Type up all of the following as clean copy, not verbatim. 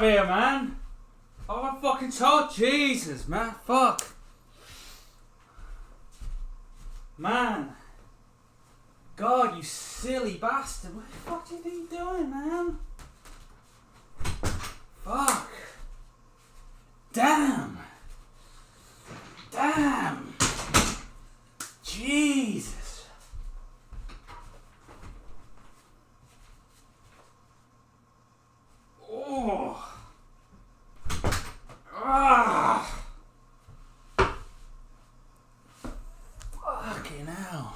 of here, man. Oh, I fucking told Jesus, man. Fuck. Man. God, you silly bastard. What the fuck do you think you're doing, man? Fuck. Damn. Damn. Jesus. Oh. Ah. Fucking hell.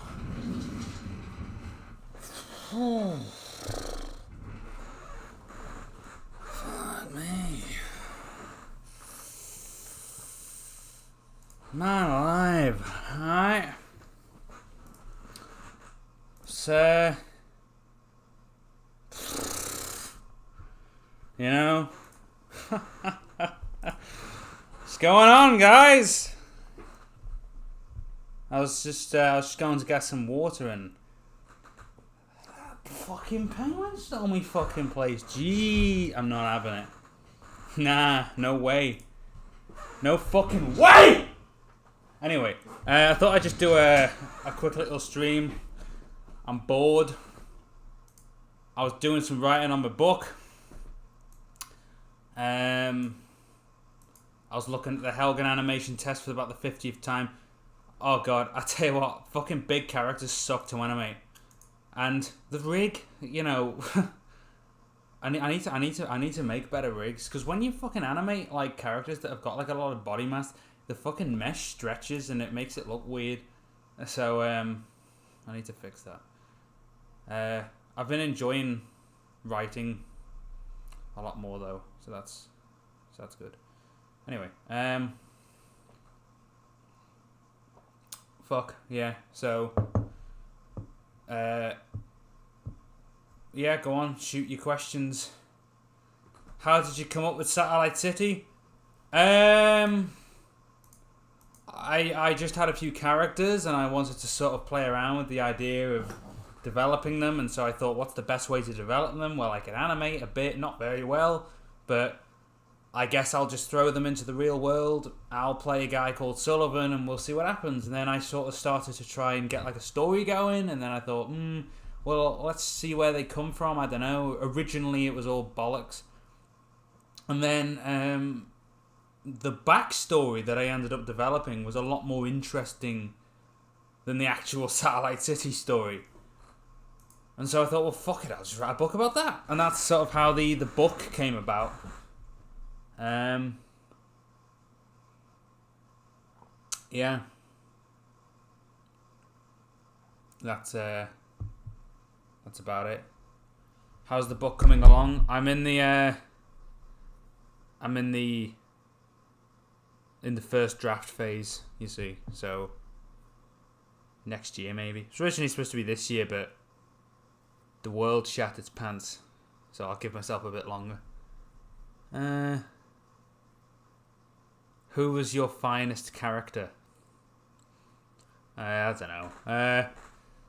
Oh. Fuck me. Man alive. Alright. So, you know, what's going on, guys? I was just going to get some water and fucking penguin stole me fucking place. Gee, I'm not having it. Nah, no way. No fucking way! Anyway, I thought I'd just do a quick little stream. I'm bored. I was doing some writing on my book. I was looking at the Helgen animation test for about the 50th time. Oh god, I tell you what, fucking big characters suck to animate. And the rig, you know, I need to make better rigs, because when you fucking animate like characters that have got like a lot of body mass, the fucking mesh stretches and it makes it look weird. So I need to fix that. I've been enjoying writing a lot more though, so that's good. Anyway, fuck yeah. So, yeah, go on, shoot your questions. How did you come up with Satellite City? I just had a few characters and I wanted to sort of play around with the idea of developing them, and so I thought, what's the best way to develop them? Well, I can animate a bit, not very well, but I guess I'll just throw them into the real world. I'll play a guy called Sullivan and we'll see what happens. And then I sort of started to try and get like a story going, and then I thought, well, let's see where they come from. I don't know. Originally it was all bollocks. And then the backstory that I ended up developing was a lot more interesting than the actual Satellite City story. And so I thought, well, fuck it, I'll just write a book about that. And that's sort of how the book came about. Yeah. That's about it. How's the book coming along? I'm in the first draft phase, you see. So next year maybe. It's originally supposed to be this year, but the world shat its pants, so I'll give myself a bit longer. Who was your finest character? I don't know.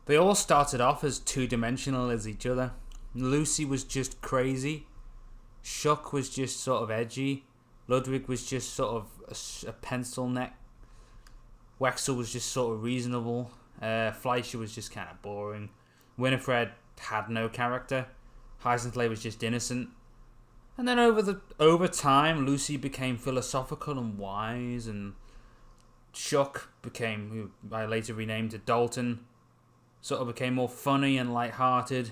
They all started off as two-dimensional as each other. Lucy was just crazy. Shuck was just sort of edgy. Ludwig was just sort of a pencil neck. Wexel was just sort of reasonable. Fleischer was just kind of boring. Winifred had no character. Heisensley was just innocent. And then over time, Lucy became philosophical and wise, and Shuck became, who I later renamed to Dalton, sort of became more funny and light-hearted.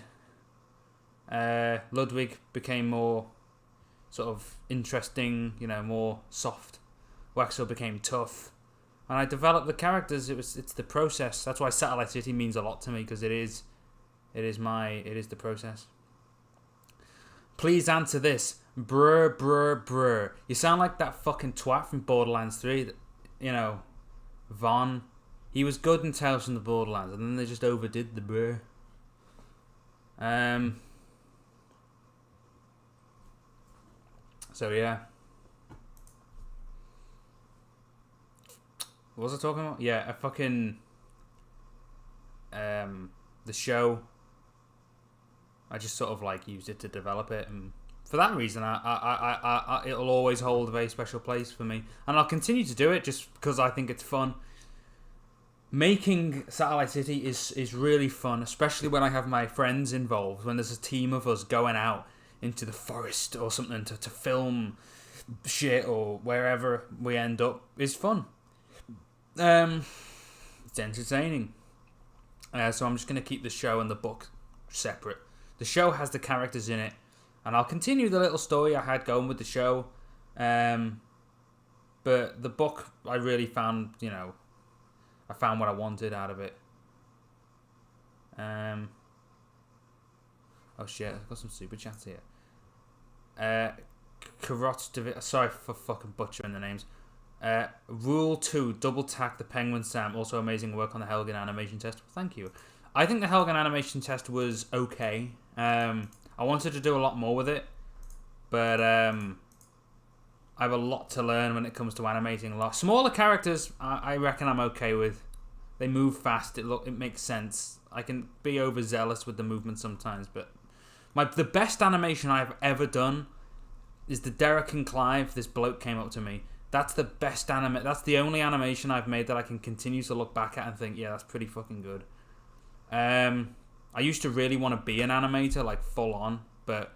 Ludwig became more sort of interesting, you know, more soft. Wexel became tough. And I developed the characters. It's the process. That's why Satellite City means a lot to me, because it is the process. Please answer this. Brr, brr, brr. You sound like that fucking twat from Borderlands 3. You know, Vaughn. He was good in Tales from the Borderlands, and then they just overdid the brr. So yeah. What was I talking about? Yeah, a fucking the show. I just sort of like used it to develop it and for that reason, it'll always hold a very special place for me, and I'll continue to do it just because I think it's fun. Making Satellite City is really fun, especially when I have my friends involved, when there's a team of us going out into the forest or something to film shit or wherever we end up. Is fun. It's entertaining. So I'm just going to keep the show and the book separate. The show has the characters in it, and I'll continue the little story I had going with the show. But the book, I really found, I found what I wanted out of it. Oh shit, I've got some super chats here. Sorry for fucking butchering the names. Rule 2, double tack the Penguin Sam. Also amazing work on the Helgen animation test. Thank you. I think the Helgen animation test was okay. I wanted to do a lot more with it, but I have a lot to learn when it comes to animating a lot. Smaller characters, I reckon I'm okay with. They move fast. It makes sense. I can be overzealous with the movement sometimes, but the best animation I've ever done is the Derek and Clive. This bloke came up to me. That's the best That's the only animation I've made that I can continue to look back at and think, yeah, that's pretty fucking good. I used to really want to be an animator, like full on, but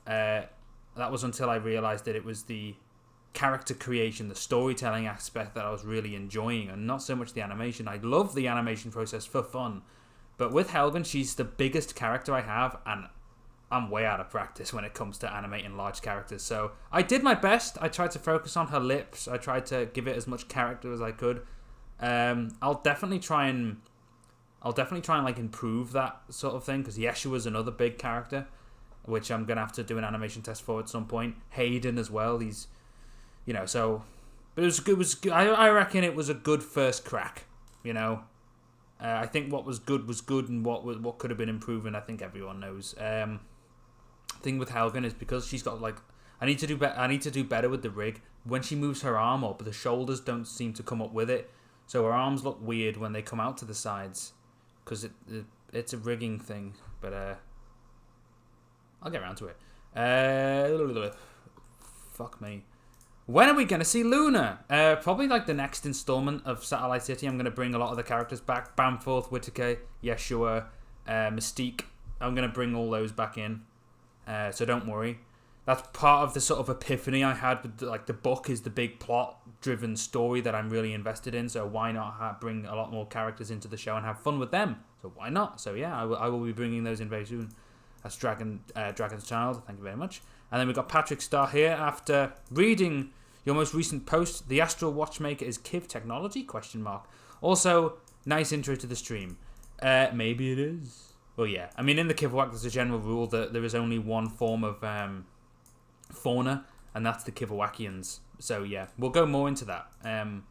that was until I realized that it was the character creation, the storytelling aspect that I was really enjoying, and not so much the animation. I love the animation process for fun, but with Helgen, she's the biggest character I have, and I'm way out of practice when it comes to animating large characters. So I did my best. I tried to focus on her lips. I tried to give it as much character as I could. I'll definitely try and like improve that sort of thing, because Yeshua's another big character, which I'm gonna have to do an animation test for at some point. Hayden as well. He's, so, but it was good. I reckon it was a good first crack. I think what was good, and what could have been improving, I think everyone knows. Thing with Helgen is because she's got I need to do better with the rig. When she moves her arm up, the shoulders don't seem to come up with it, so her arms look weird when they come out to the sides, because it's a rigging thing. But I'll get around to it. Fuck me. When are we going to see Luna? Probably like the next installment of Satellite City. I'm going to bring a lot of the characters back. Bamforth, Whitaker, Yeshua, Mystique. I'm going to bring all those back in. So don't worry. That's part of the sort of epiphany I had with the book is the big plot-driven story that I'm really invested in. So why not bring a lot more characters into the show and have fun with them? So why not? So yeah, I will be bringing those in very soon. That's Dragon's Child. Thank you very much. And then we've got Patrick Starr here. After reading your most recent post, the Astral Watchmaker is Kiv Technology? ? Also, nice intro to the stream. Maybe it is. Well, yeah. I mean, in the Kivawak, there's a general rule that there is only one form of fauna, and that's the Kivawakians. So, yeah, we'll go more into that. And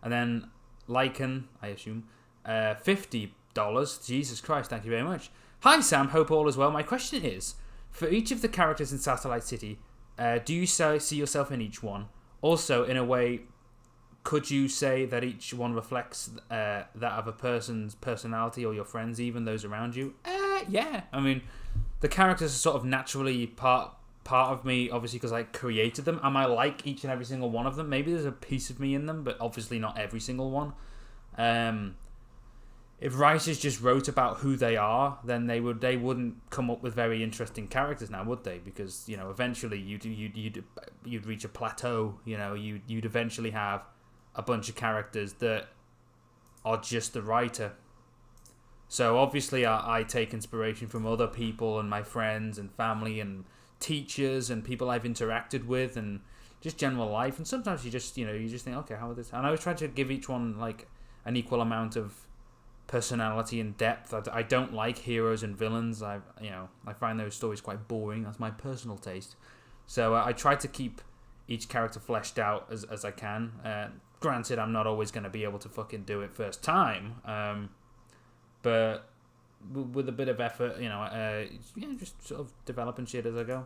then Lycan, I assume, $50. Jesus Christ, thank you very much. Hi, Sam. Hope all is well. My question is, for each of the characters in Satellite City, do you see yourself in each one? Also, in a way, could you say that each one reflects that of a person's personality, or your friends, even those around you? Yeah. I mean, the characters are sort of naturally part of me, obviously, because I created them. Am I like each and every single one of them? Maybe there's a piece of me in them, but obviously not every single one. If writers just wrote about who they are, then they wouldn't come up with very interesting characters now, would they? Because eventually you'd reach a plateau. You'd eventually have a bunch of characters that are just the writer. So obviously I take inspiration from other people and my friends and family and teachers and people I've interacted with and just general life. And sometimes you just think, okay, how is this? And I was trying to give each one like an equal amount of personality and depth. I don't like heroes and villains. I find those stories quite boring. That's my personal taste. So I try to keep each character fleshed out as I can. Granted, I'm not always going to be able to fucking do it first time. But with a bit of effort, just sort of developing shit as I go.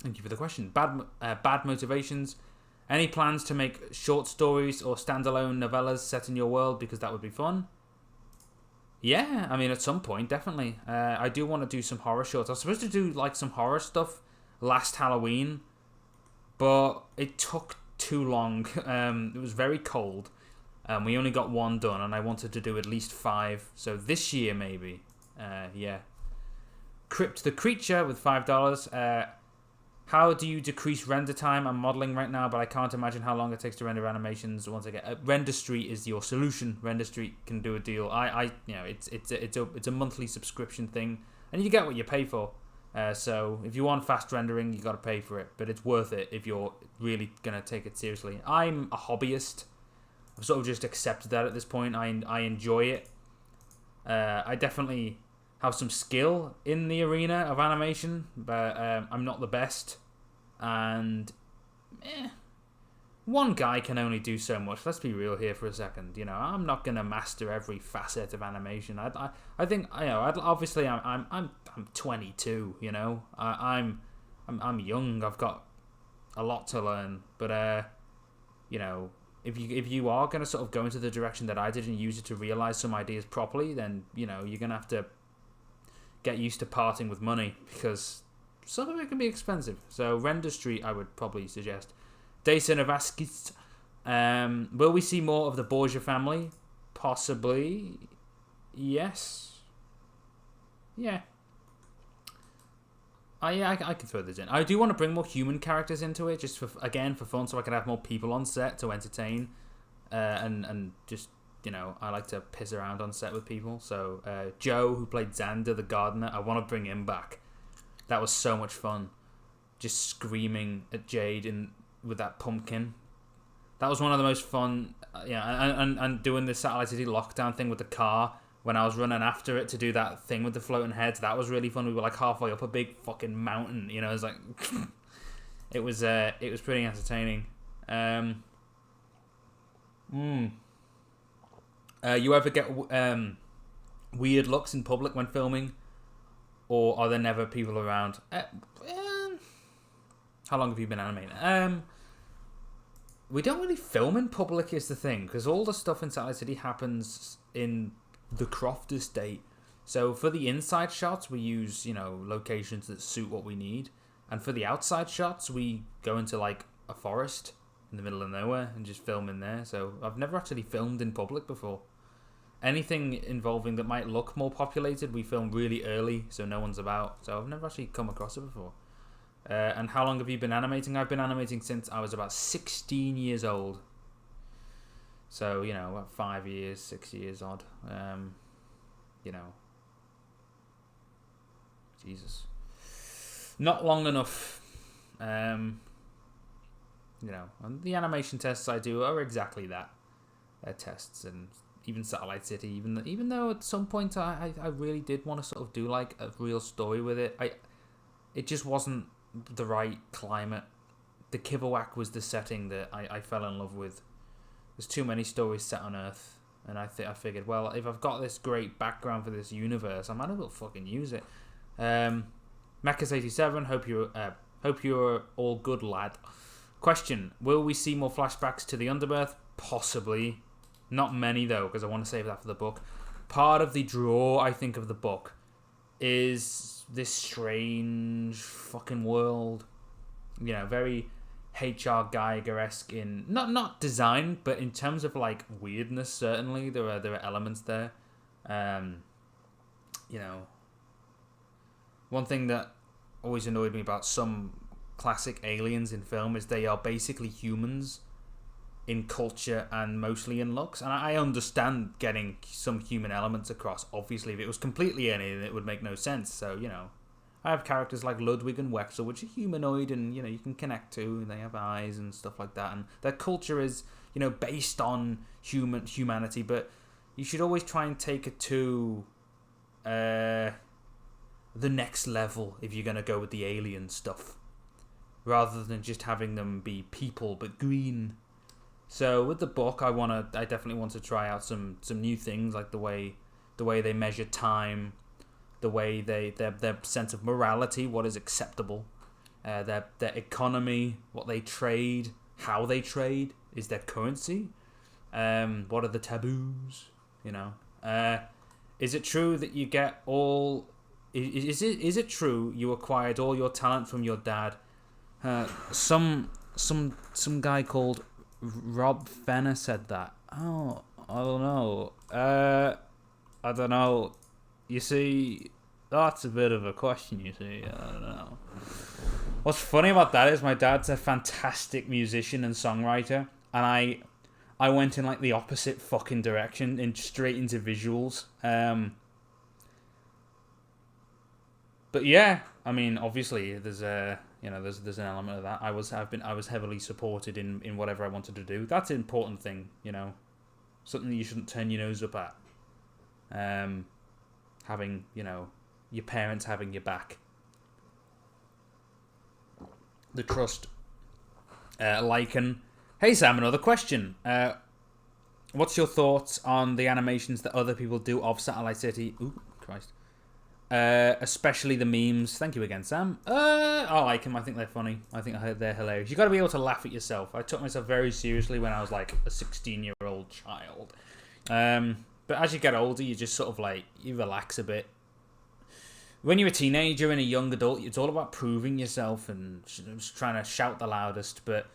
Thank you for the question. Bad motivations. Any plans to make short stories or standalone novellas set in your world? Because that would be fun. Yeah, I mean, at some point, definitely. I do want to do some horror shorts. I was supposed to do like some horror stuff last Halloween, but it took too long. It was very cold. We only got one done, and I wanted to do at least 5. So this year, maybe. Yeah. Crypt the Creature with $5. How do you decrease render time? I'm modeling right now, but I can't imagine how long it takes to render animations once I get. Render Street is your solution. Render Street can do a deal. It's a monthly subscription thing, and you get what you pay for. So if you want fast rendering, you got to pay for it, but it's worth it if you're really gonna take it seriously. I'm a hobbyist. I've sort of just accepted that at this point. I enjoy it. I definitely have some skill in the arena of animation, but I'm not the best. And one guy can only do so much. Let's be real here for a second. You know, I'm not gonna master every facet of animation. I think obviously I'm 22. You know, I'm young. I've got a lot to learn, but you know. If you are going to sort of go into the direction that I did and use it to realize some ideas properly, then, you know, you're going to have to get used to parting with money, because some of it can be expensive. So Render Street, I would probably suggest. Dason Avaskis. Will we see more of the Borgia family? Possibly. Yes. Yeah. I can throw this in. I do want to bring more human characters into it, just for fun, so I can have more people on set to entertain, and just, you know, I like to piss around on set with people. So Joe, who played Xander the gardener, I want to bring him back. That was so much fun, just screaming at Jade with that pumpkin. That was one of the most fun. And doing the Satellite City lockdown thing with the car. When I was running after it to do that thing with the floating heads, that was really fun. We were like halfway up a big fucking mountain, you know. It was like, it was pretty entertaining. You ever get weird looks in public when filming, or are there never people around? How long have you been animating? We don't really film in public, is the thing, because all the stuff in Satellite City happens in the Croft estate. So for the inside shots, we use, you know, locations that suit what we need, and for the outside shots, we go into like a forest in the middle of nowhere and just film in there. So I've never actually filmed in public before. Anything involving that might look more populated, we film really early so no one's about. So I've never actually come across it before. And how long have you been animating? I've been animating since I was about 16 years old. So, you know, about 5 years, 6 years odd. You know. Jesus. Not long enough. You know, and the animation tests I do are exactly that. They're tests, and even Satellite City, even though at some point I really did want to sort of do like a real story with it. It just wasn't the right climate. The Kivawak was the setting that I fell in love with. There's too many stories set on Earth, and I figured, well, if I've got this great background for this universe, I might as well fucking use it. Mechas87, hope you're all good, lad. Question: will we see more flashbacks to the Underbirth? Possibly. Not many though, because I want to save that for the book. Part of the draw, I think, of the book is this strange fucking world. You know, very H.R. Geiger-esque in not design, but in terms of like weirdness. Certainly, there are elements there. You know, one thing that always annoyed me about some classic aliens in film is they are basically humans in culture and mostly in looks. And I understand getting some human elements across. Obviously, if it was completely alien, it would make no sense. So, you know, I have characters like Ludwig and Wexel, which are humanoid, and, you know, you can connect to, and they have eyes and stuff like that. And their culture is, you know, based on humanity, but you should always try and take it to the next level if you're going to go with the alien stuff, rather than just having them be people but green. So with the book, I definitely want to try out some new things, like the way they measure time, the way their sense of morality, what is acceptable, their economy, what they trade, how they trade, is their currency, what are the taboos, you know. Is it true that you get all is it true you acquired all your talent from your dad? Some guy called Rob Fenner said that. Oh, I don't know. I don't know. You see, that's a bit of a question. You see, I don't know. What's funny about that is my dad's a fantastic musician and songwriter, and I went in like the opposite fucking direction, straight into visuals. But yeah, I mean, obviously there's an element of that. I was heavily supported in whatever I wanted to do. That's an important thing, something that you shouldn't turn your nose up at. Having your parents having your back. The trust. Lycan. Hey Sam, another question. What's your thoughts on the animations that other people do of Satellite City? Ooh, Christ. Especially the memes. Thank you again, Sam. I like them. I think they're funny. I think they're hilarious. You got to be able to laugh at yourself. I took myself very seriously when I was like a 16-year-old child. But as you get older, you just sort of like, you relax a bit. When you're a teenager and a young adult, it's all about proving yourself and trying to shout the loudest, but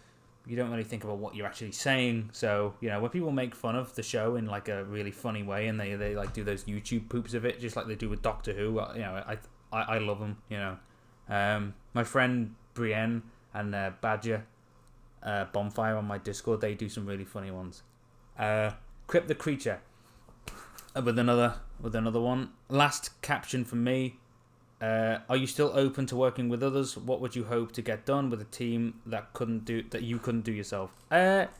you don't really think about what you're actually saying. So, when people make fun of the show in like a really funny way and they like do those YouTube poops of it, just like they do with Doctor Who, I love them, my friend Brienne and Badger Bonfire on my Discord, they do some really funny ones. Crypt the Creature with another one. Last caption from me. Are you still open to working with others? What would you hope to get done with a team that you couldn't do yourself? I'm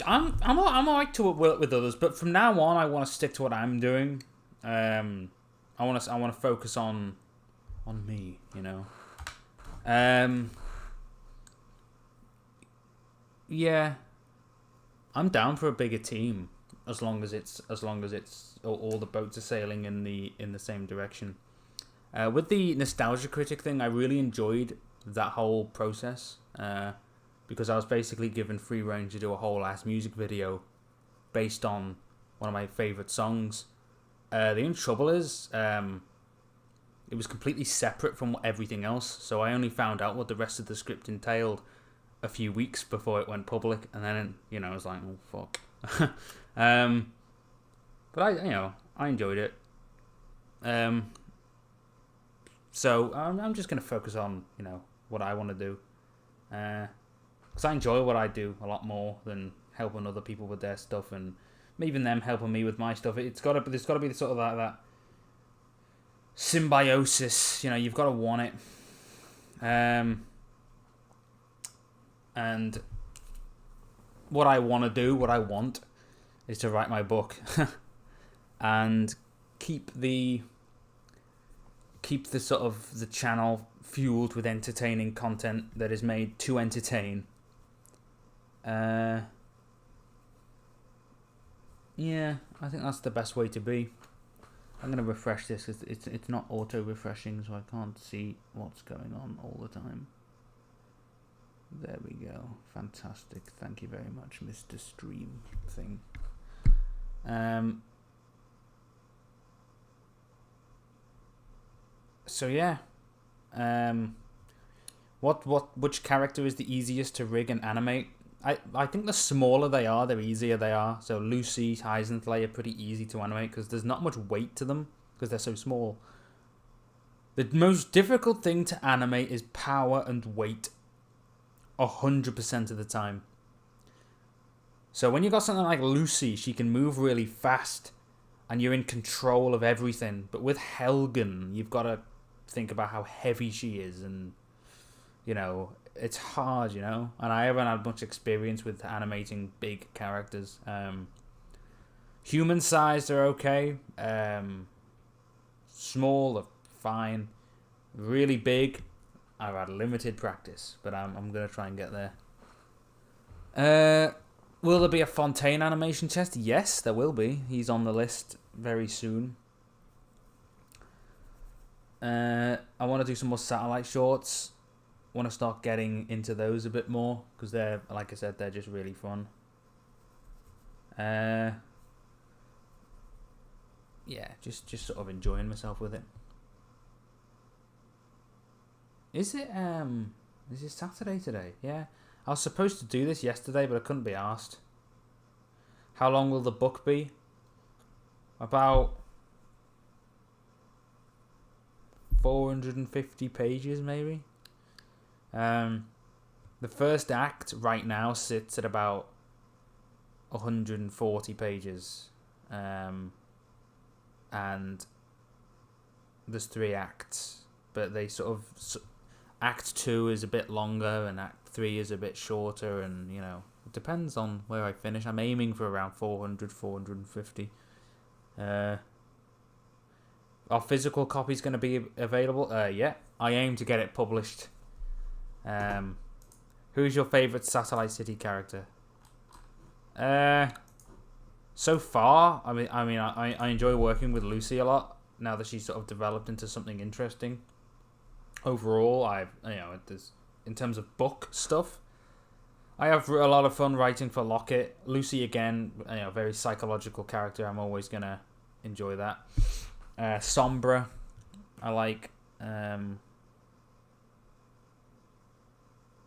alright to work with others, but from now on, I want to stick to what I'm doing. I want to focus on me. Yeah, I'm down for a bigger team as long as it's all the boats are sailing in the same direction. With the Nostalgia Critic thing, I really enjoyed that whole process because I was basically given free rein to do a whole ass music video based on one of my favourite songs. The only trouble is it was completely separate from everything else, so I only found out what the rest of the script entailed a few weeks before it went public, and then I was like, oh fuck. But I enjoyed it. So I'm just going to focus on, what I want to do. Because I enjoy what I do a lot more than helping other people with their stuff and even them helping me with my stuff. There's got to be sort of that symbiosis, you've got to want it. And what I want to do, what I want, is to write my book and keep the sort of the channel fueled with entertaining content that is made to entertain. Yeah, I think that's the best way to be. I'm going to refresh this because it's not auto-refreshing, so I can't see what's going on all the time. There we go. Fantastic. Thank you very much, Mr. Stream thing. So yeah, which character is the easiest to rig and animate? I think the smaller they are, the easier they are. So Lucy, Heisenflay are pretty easy to animate because there's not much weight to them because they're so small. The most difficult thing to animate is power and weight, 100% of the time. So when you got something like Lucy, she can move really fast and you're in control of everything. But with Helgen, you've got to think about how heavy she is and, it's hard, and I haven't had much experience with animating big characters. Human-sized are okay. Small are fine. Really big, I've had limited practice, but I'm going to try and get there. Will there be a Fontaine animation test? Yes, there will be. He's on the list very soon. I want to do some more satellite shorts. Want to start getting into those a bit more because they're, like I said, they're just really fun. Yeah, just sort of enjoying myself with it. Is it Saturday today? Yeah. I was supposed to do this yesterday, but I couldn't be asked. How long will the book be? About 450 pages, maybe. The first act right now sits at about 140 pages, and there's 3 acts, but they sort of Act 2 is a bit longer and Act 3 is a bit shorter, and you know, it depends on where I finish. I'm aiming for around 400, 450. Are physical copies going to be available? Yeah, I aim to get it published. Who's your favourite Satellite City character? So far, I enjoy working with Lucy a lot now that she's sort of developed into something interesting. Overall, in terms of book stuff, I have a lot of fun writing for Locket. Lucy, again, very psychological character. I'm always gonna enjoy that. Sombra, I like.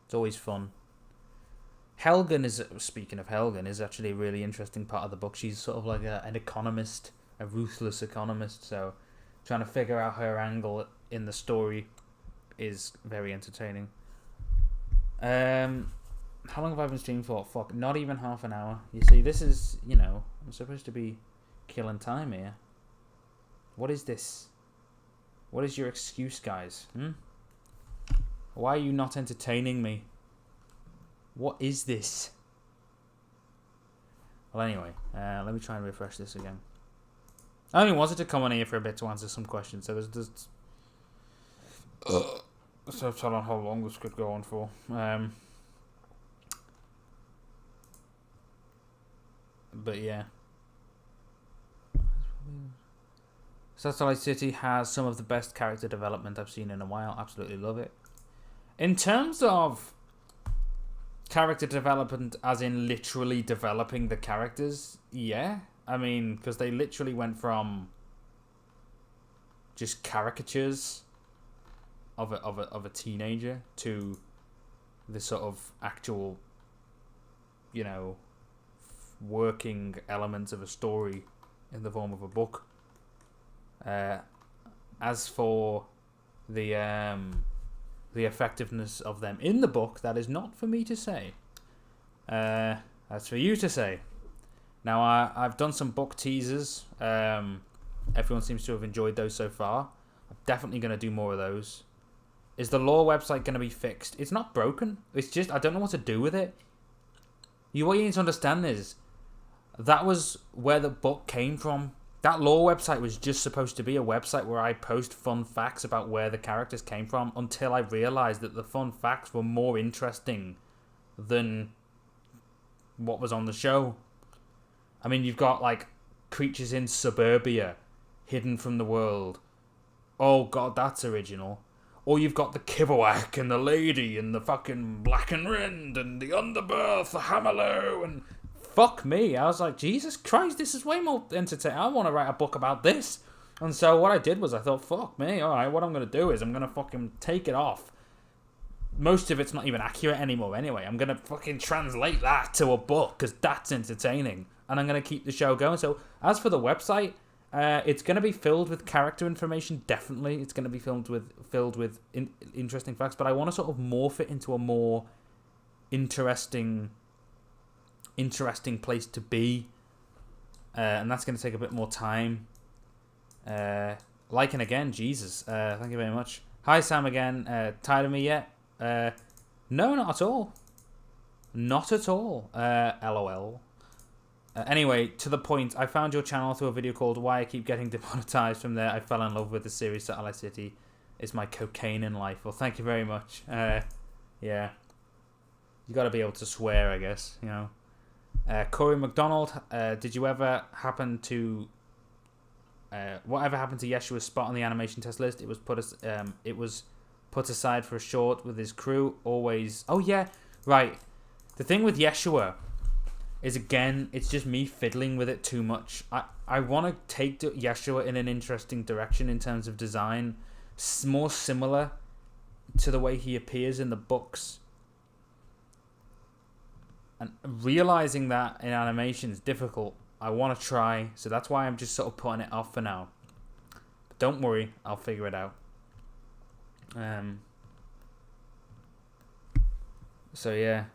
It's always fun. Helgen is actually a really interesting part of the book. She's sort of like an economist, a ruthless economist. So trying to figure out her angle in the story is very entertaining. How long have I been streaming for? Fuck, not even half an hour. You see, this is, I'm supposed to be killing time here. What is this? What is your excuse, guys? Why are you not entertaining me? What is this? Well, anyway, let me try and refresh this again. I only wanted to come on here for a bit to answer some questions, so there's so tell on how long this could go on for. But yeah. Satellite City has some of the best character development I've seen in a while. Absolutely love it. In terms of character development, as in literally developing the characters, yeah. I mean, because they literally went from just caricatures of a teenager to the sort of actual, working elements of a story in the form of a book. As for the effectiveness of them in the book, that is not for me to say. That's for you to say. Now, I've done some book teasers. Everyone seems to have enjoyed those so far. I'm definitely going to do more of those. Is the lore website going to be fixed? It's not broken. It's just, I don't know what to do with it. What you need to understand is, that was where the book came from. That lore website was just supposed to be a website where I post fun facts about where the characters came from, until I realised that the fun facts were more interesting than what was on the show. I mean, you've got, like, creatures in suburbia hidden from the world. Oh, God, that's original. Or you've got the Kivowak and the lady and the fucking Black and Rend and the Underbirth, the Hammerlow, and fuck me. I was like, Jesus Christ, this is way more entertaining. I want to write a book about this. And so what I did was I thought, fuck me, alright, what I'm going to do is I'm going to fucking take it off. Most of it's not even accurate anymore anyway. I'm going to fucking translate that to a book because that's entertaining. And I'm going to keep the show going. So as for the website, it's going to be filled with character information, definitely. It's going to be filled with interesting facts. But I want to sort of morph it into a more interesting place to be. And that's going to take a bit more time. Liking again, Jesus. Thank you very much. Hi, Sam again. Tired of me yet? No, not at all. Not at all. LOL. Anyway, to the point, I found your channel through a video called Why I Keep Getting Demonetized. From there, I fell in love with the series Satellite City. It's my cocaine in life. Well, thank you very much. Yeah. You got to be able to swear, I guess, Corey McDonald, did you ever happen to... whatever happened to Yeshua's spot on the animation test list? It was put aside for a short with his crew. Always... Oh, yeah. Right. The thing with Yeshua is, again, it's just me fiddling with it too much. I want to take Yeshua in an interesting direction in terms of design, more similar to the way he appears in the books. And realizing that in animation is difficult. I want to try, so that's why I'm just sort of putting it off for now. But don't worry, I'll figure it out. So yeah.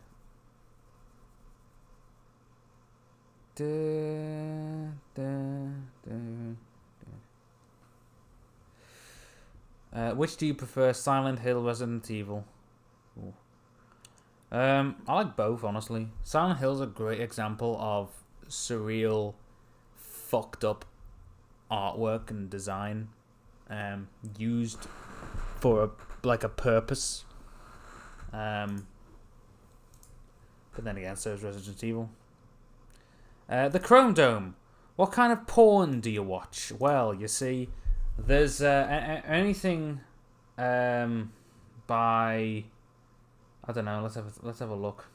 Which do you prefer, Silent Hill, Resident Evil? Ooh. I like both, honestly. Silent Hill's a great example of surreal, fucked up artwork and design, used for a purpose. But then again, so is Resident Evil. The Chrome Dome. What kind of porn do you watch? Well, you see, there's anything by, I don't know. Let's have a look.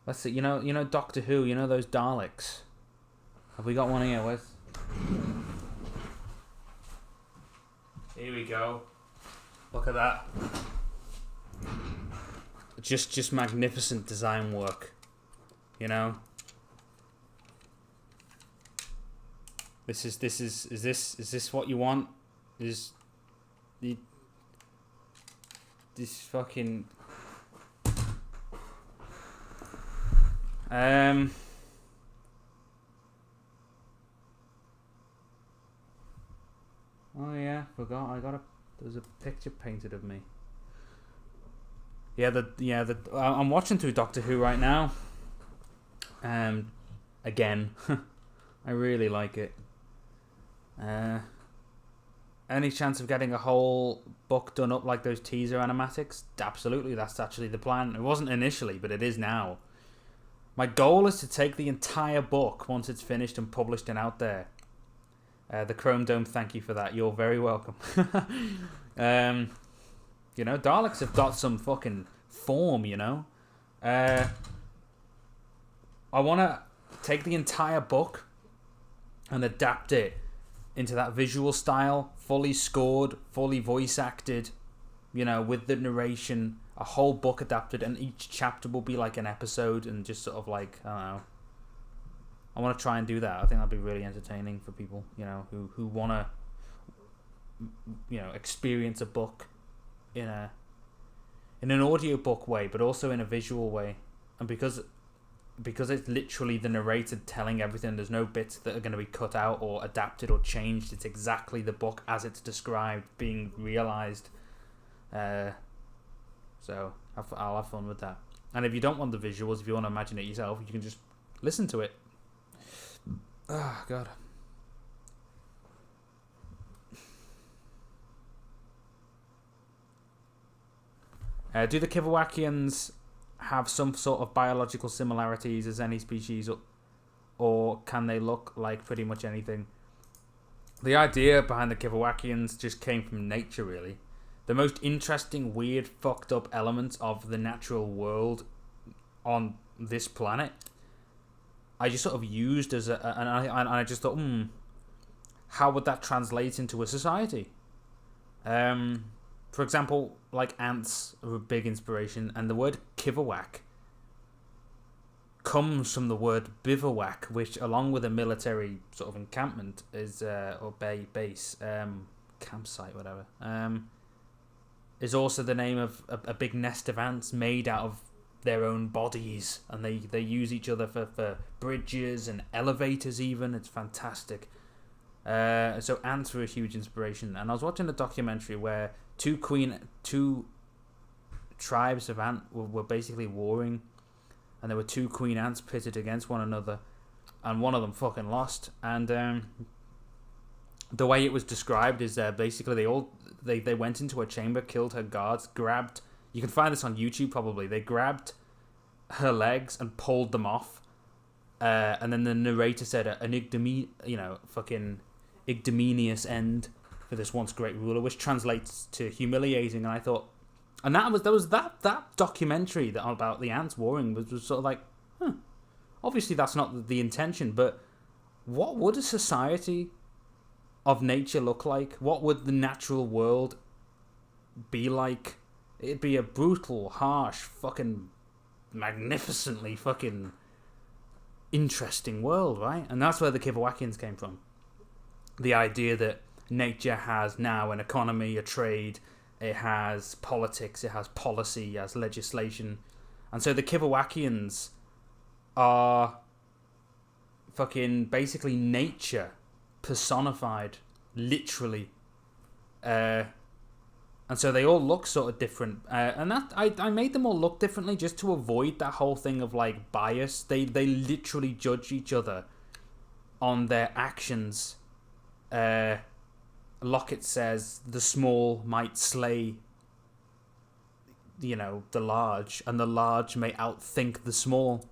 Let's see. You know Doctor Who. You know those Daleks. Have we got one here? Where's? Here we go. Look at that. Just magnificent design work. You know. Is this what you want? This fucking oh yeah, forgot. There's a picture painted of me. I'm watching through Doctor Who right now. Again, I really like it. Any chance of getting a whole book done up like those teaser animatics? Absolutely, that's actually the plan. It wasn't initially, but it is now. My goal is to take the entire book once it's finished and published and out there. The Chrome Dome, thank you for that. You're very welcome. Daleks have got some fucking form, you know. I want to take the entire book and adapt it into that visual style, fully scored, fully voice acted, with the narration, a whole book adapted, and each chapter will be like an episode, and just sort of like, I don't know. I want to try and do that. I think that'd be really entertaining for people, who want to, experience a book in an audiobook way, but also in a visual way. And because it's literally the narrator telling everything, there's no bits that are going to be cut out or adapted or changed. It's exactly the book as it's described being realized. So I'll have fun with that. And if you don't want the visuals, if you want to imagine it yourself, you can just listen to it. Oh, God. Do the Kivawakians have some sort of biological similarities as any species, or can they look like pretty much anything? The idea behind the Kivawakians just came from nature, really. The most interesting, weird, fucked up elements of the natural world on this planet, I just sort of used and I just thought, how would that translate into a society? For example, like ants are a big inspiration, and the word Kiviwak comes from the word bivouac, which, along with a military sort of encampment, is or base, campsite, whatever, is also the name of a big nest of ants made out of their own bodies, and they use each other for bridges and elevators even. It's fantastic. So ants were a huge inspiration, and I was watching a documentary where two tribes of ant were basically warring, and there were two queen ants pitted against one another, and one of them fucking lost. And the way it was described is basically they went into a chamber, killed her guards, grabbed, you can find this on YouTube probably, they grabbed her legs and pulled them off, and then the narrator said an fucking ignominious end for this once great ruler, which translates to humiliating. And I thought, and that documentary that about the ants warring was sort of like, obviously that's not the intention, but what would a society of nature look like? What would the natural world be like. It'd be a brutal, harsh, fucking magnificently fucking interesting world, right? And that's where the Kivawakians came from. The idea that nature has now an economy, a trade, it has politics, it has policy, it has legislation. And so the Kivawakians are fucking basically nature personified, literally. And so they all look sort of different. And that I made them all look differently just to avoid that whole thing of like bias. They literally judge each other on their actions. Locket says the small might slay, the large, and the large may outthink the small.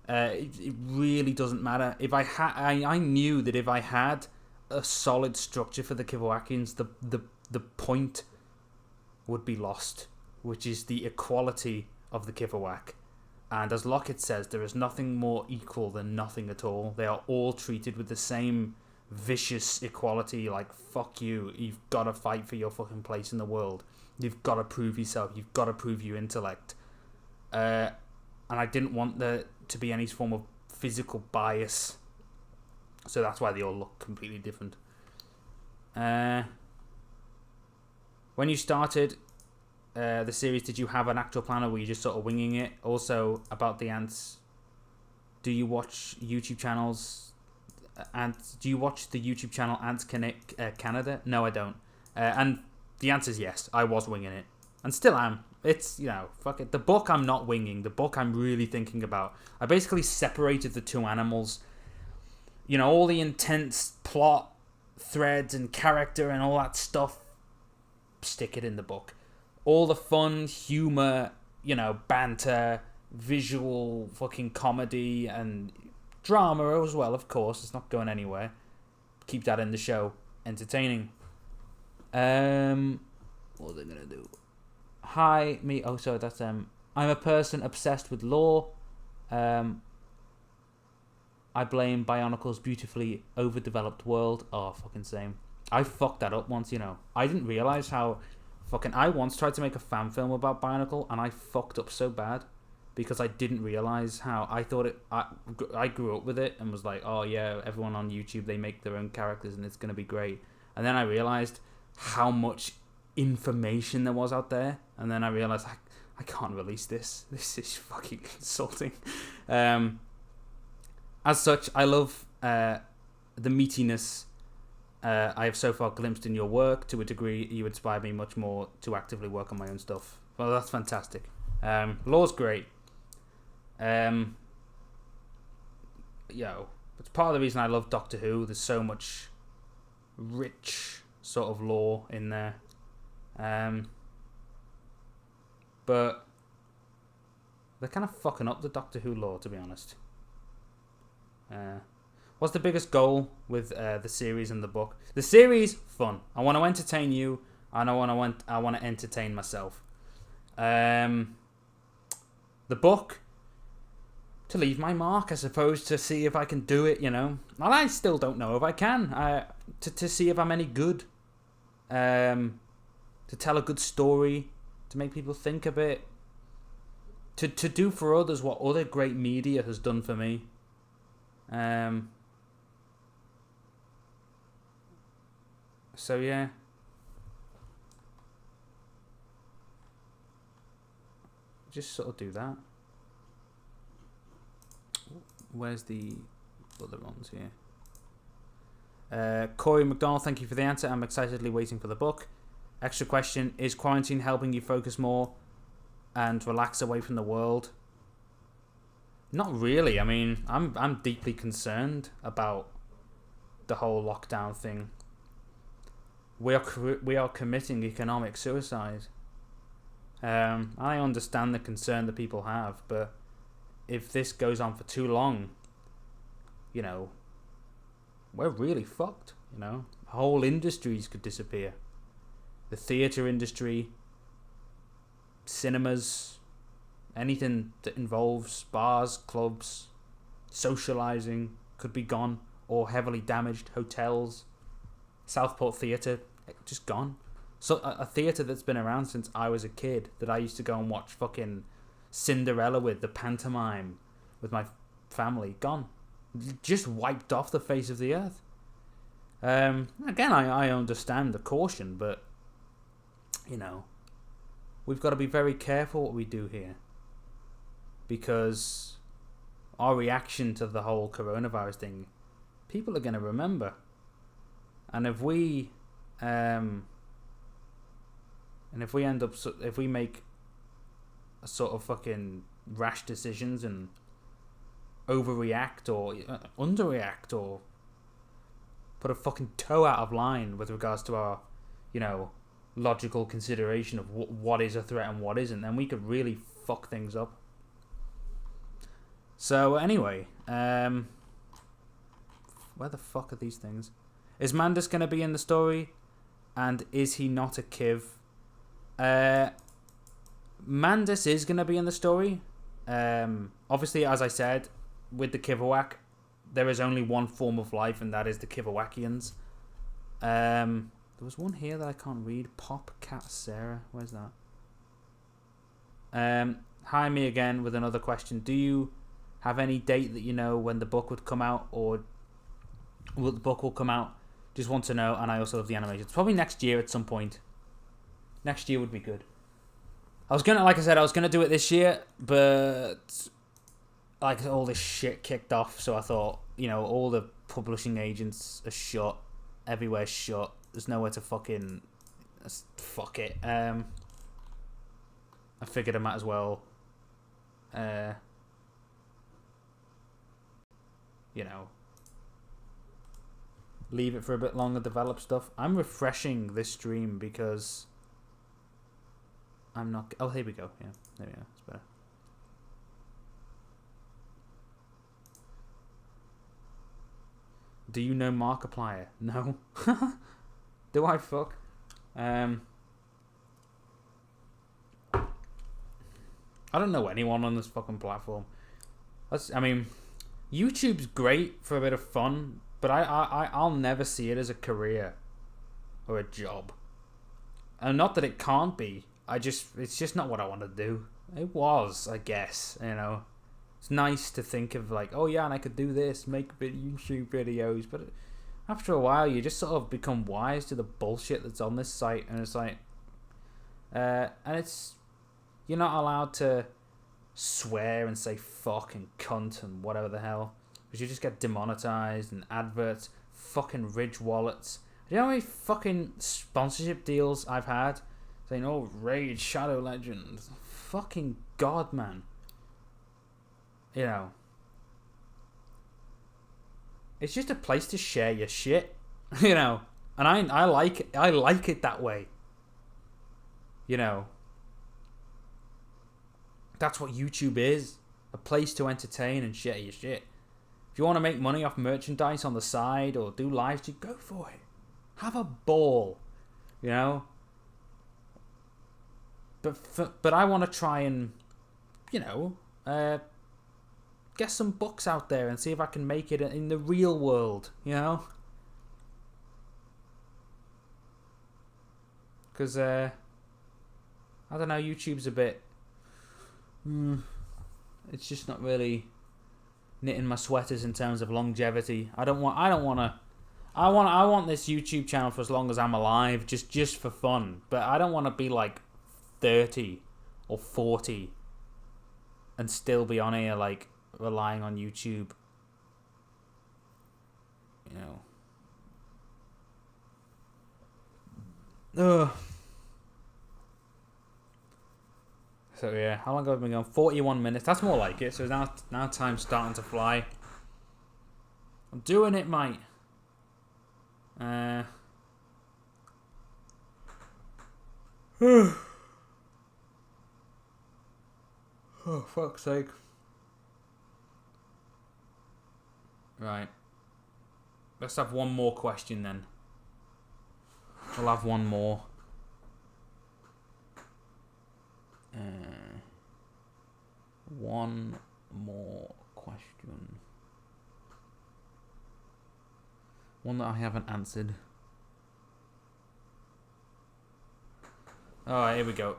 It really doesn't matter. If I knew that if I had a solid structure for the Kivawakians, the point would be lost, which is the equality of the Kivawak. And as Locket says, there is nothing more equal than nothing at all. They are all treated with the same vicious equality, like, fuck you, you've got to fight for your fucking place in the world. You've got to prove yourself. You've got to prove your intellect. And I didn't want there to be any form of physical bias. So that's why they all look completely different. When you started the series, did you have an actual plan, or were you just sort of winging it? Also, about the ants, do you watch YouTube channels? And do you watch the YouTube channel Ants Connect Canada? No, I don't. And the answer is yes. I was winging it, and still am. It's, fuck it. The book I'm not winging. The book I'm really thinking about. I basically separated the two animals. All the intense plot threads and character and all that stuff, stick it in the book. All the fun, humor, banter, visual fucking comedy and drama as well, of course. It's not going anywhere. Keep that in the show. Entertaining. What are they gonna do? Hi, me. Oh, sorry, that's I'm a person obsessed with lore. I blame Bionicle's beautifully overdeveloped world. Oh, fucking same. I fucked that up once, I didn't realize how fucking... I once tried to make a fan film about Bionicle, and I fucked up so bad because I didn't realize how... I thought it... I grew up with it and was like, oh yeah, everyone on YouTube, they make their own characters and it's going to be great. And then I realized how much information there was out there. And then I realized, I can't release this. This is fucking insulting. As such, I love the meatiness I have so far glimpsed in your work. To a degree, you inspire me much more to actively work on my own stuff. Well, that's fantastic. Lore's great. It's part of the reason I love Doctor Who. There's so much rich sort of lore in there. But they're kind of fucking up the Doctor Who lore, to be honest. What's the biggest goal with the series and the book? The series, fun. I want to entertain you, and I want to entertain myself. The book, to leave my mark, I suppose, to see if I can do it. And I still don't know if I can. To see if I'm any good. To tell a good story, to make people think a bit. To do for others what other great media has done for me. So yeah. Just sort of do that. Where's the other ones here? Corey McDonald, thank you for the answer. I'm excitedly waiting for the book. Extra question, is quarantine helping you focus more and relax away from the world? Not really. I mean, I'm deeply concerned about the whole lockdown thing. We are committing economic suicide. I understand the concern that people have, but if this goes on for too long, we're really fucked. Whole industries could disappear. The theatre industry, cinemas, anything that involves bars, clubs, socialising could be gone or heavily damaged. Hotels, Southport Theatre, just gone. So a theatre that's been around since I was a kid, that I used to go and watch fucking Cinderella with, the pantomime, with my family, gone. Just wiped off the face of the earth. Again, I understand the caution, but, you know, we've got to be very careful what we do here. Because our reaction to the whole coronavirus thing, people are going to remember. And if we make a sort of fucking rash decisions and overreact or underreact or put a fucking toe out of line with regards to our, you know, logical consideration of what is a threat and what isn't, then we could really fuck things up. So anyway, where the fuck are these things? Is Mandus going to be in the story? And is he not a Kiv? Mandus is going to be in the story. Obviously, as I said, with the Kivawak, there is only one form of life, and that is the Kivawakians. There was one here that I can't read. Pop Cat Sarah. Where's that? Hi, me again with another question. Do you have any date that you know when the book would come out, or the book will come out? Just want to know, and I also love the animation. It's probably next year at some point. Next year would be good. I was gonna do it this year, but like all this shit kicked off, so I thought, you know, all the publishing agents are shut, everywhere's shut. There's nowhere to fucking fuck it. I figured I might as well, you know, leave it for a bit longer, develop stuff. I'm refreshing this stream because I'm not... Oh, here we go. Yeah, there we go. It's better. Do you know Markiplier? No. Do I fuck? I don't know anyone on this fucking platform. I mean, YouTube's great for a bit of fun, but I'll never see it as a career or a job. And not that it can't be. It's just not what I want to do. It was, I guess, you know. It's nice to think of like, oh yeah, and I could do this, make YouTube videos, but after a while you just sort of become wise to the bullshit that's on this site, and it's like, and it's, you're not allowed to swear and say fuck and cunt and whatever the hell, because you just get demonetized, and adverts, fucking Ridge wallets. Do you know how many fucking sponsorship deals I've had saying, oh, Raid Shadow Legends, fucking god, man. You know, it's just a place to share your shit, you know, and I like it that way. You know, that's what YouTube is, a place to entertain and share your shit. If you want to make money off merchandise on the side or do live stream, go for it. Have a ball, you know. But I want to try and, you know, get some books out there and see if I can make it in the real world, you know? Because, I don't know, YouTube's a bit... it's just not really knitting my sweaters in terms of longevity. I want this YouTube channel for as long as I'm alive, just for fun. But I don't want to be like 30 or 40 and still be on here, like, relying on YouTube, you know. Ugh. So yeah, how long have I been going? 41 minutes. That's more like it. So now time's starting to fly. I'm doing it, mate. Oh, fuck's sake. Right. Let's have one more question then. We'll have one more. One more question. One that I haven't answered. Alright, here we go.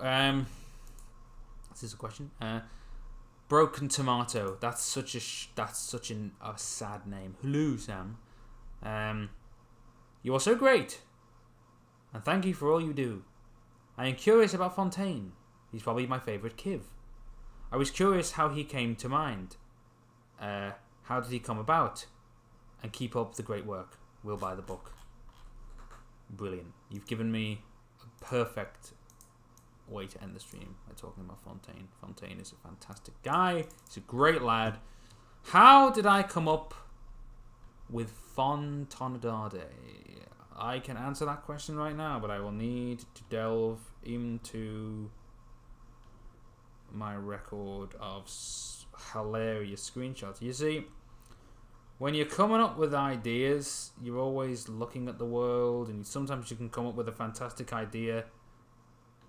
This is a question. Broken Tomato. That's such a sad name. Hello, Sam. You are so great, and thank you for all you do. I am curious about Fontaine. He's probably my favourite Kiv. I was curious how he came to mind. How did he come about? And keep up the great work. We'll buy the book. Brilliant. You've given me a perfect way to end the stream by talking about Fontaine. Fontaine is a fantastic guy. He's a great lad. How did I come up with Fontanedade? I can answer that question right now, but I will need to delve into my record of hilarious screenshots. You see, when you're coming up with ideas, you're always looking at the world, and sometimes you can come up with a fantastic idea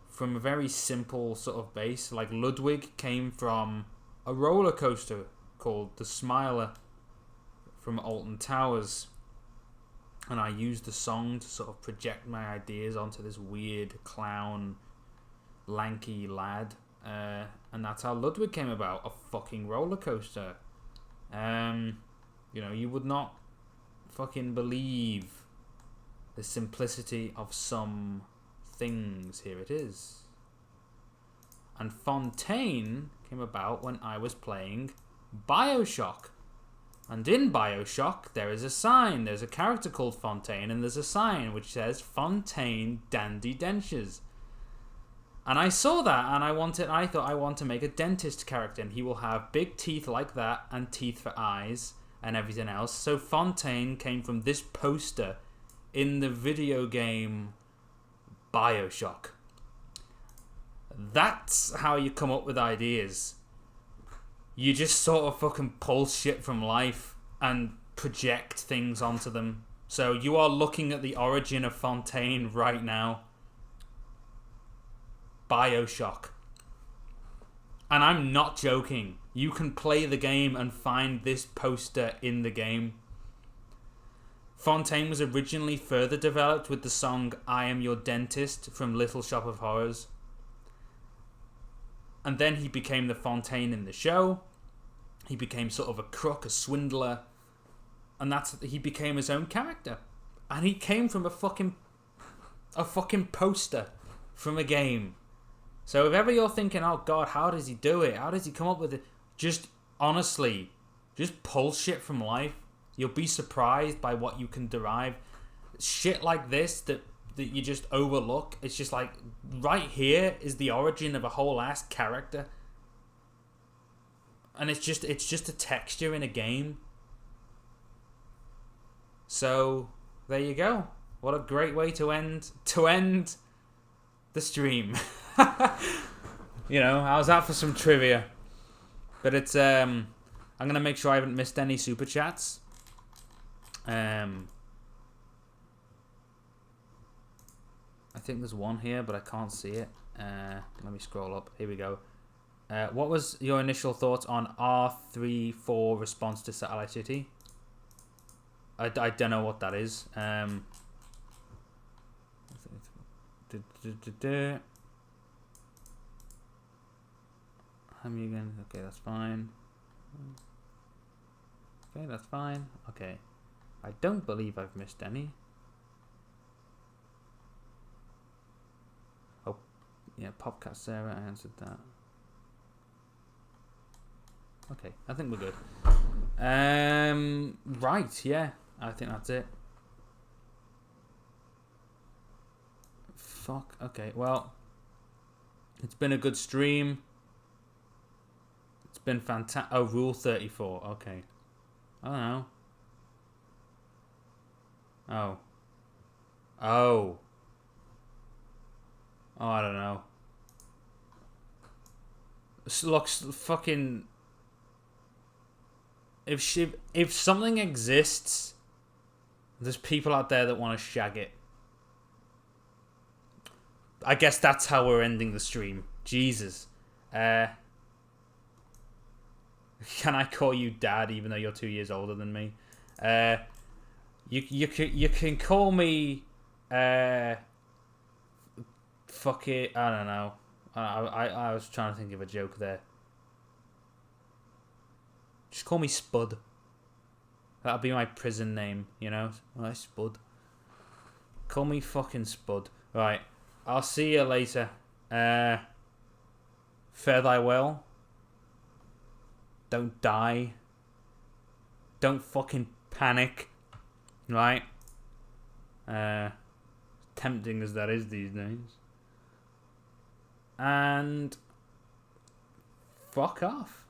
from a very simple sort of base. Like Ludwig came from a roller coaster called the Smiler from Alton Towers, and I used the song to sort of project my ideas onto this weird clown lanky lad, and that's how Ludwig came about. A fucking roller coaster. You know, you would not fucking believe the simplicity of some things. Here it is. And Fontaine came about when I was playing Bioshock. And in Bioshock, there is a sign. There's a character called Fontaine, and there's a sign which says Fontaine Dandy Dentures. And I saw that, and I thought I want to make a dentist character, and he will have big teeth like that, and teeth for eyes, and everything else. So Fontaine came from this poster in the video game Bioshock. That's how you come up with ideas. You just sort of fucking pull shit from life and project things onto them. So you are looking at the origin of Fontaine right now. Bioshock. And I'm not joking. You can play the game and find this poster in the game. Fontaine was originally further developed with the song I Am Your Dentist from Little Shop of Horrors. And then he became the Fontaine in the show. He became sort of a crook, a swindler. And he became his own character. And he came from a fucking poster from a game. So if ever you're thinking, oh God, how does he do it? How does he come up with it? Just honestly, just pull shit from life. You'll be surprised by what you can derive. Shit like this that you just overlook. It's just like, right here is the origin of a whole ass character. And it's just a texture in a game. So there you go. What a great way to end the stream. You know, how's that for some trivia? But it's I'm gonna make sure I haven't missed any super chats. I think there's one here, but I can't see it. Let me scroll up. Here we go. What was your initial thoughts on R34 response to Satellite City? I don't know what that is. Again. Okay, that's fine. Okay, that's fine. Okay. I don't believe I've missed any. Oh, yeah, Popcat Sarah, I answered that. Okay, I think we're good. Right, yeah. I think that's it. Fuck, okay, well. It's been a good stream. It's been fantastic. Oh, Rule 34, okay. I don't know. Oh. Oh. Oh, I don't know. Look, fucking... If something exists, there's people out there that want to shag it. I guess that's how we're ending the stream. Jesus. Can I call you Dad, even though you're 2 years older than me? You can call me Fuck it. I don't know. I was trying to think of a joke there. Just call me Spud. That'll be my prison name, you know? Right, Spud. Call me fucking Spud. Right. I'll see you later. Fare thy well. Don't die. Don't fucking panic. Right? Tempting as that is these days. And fuck off.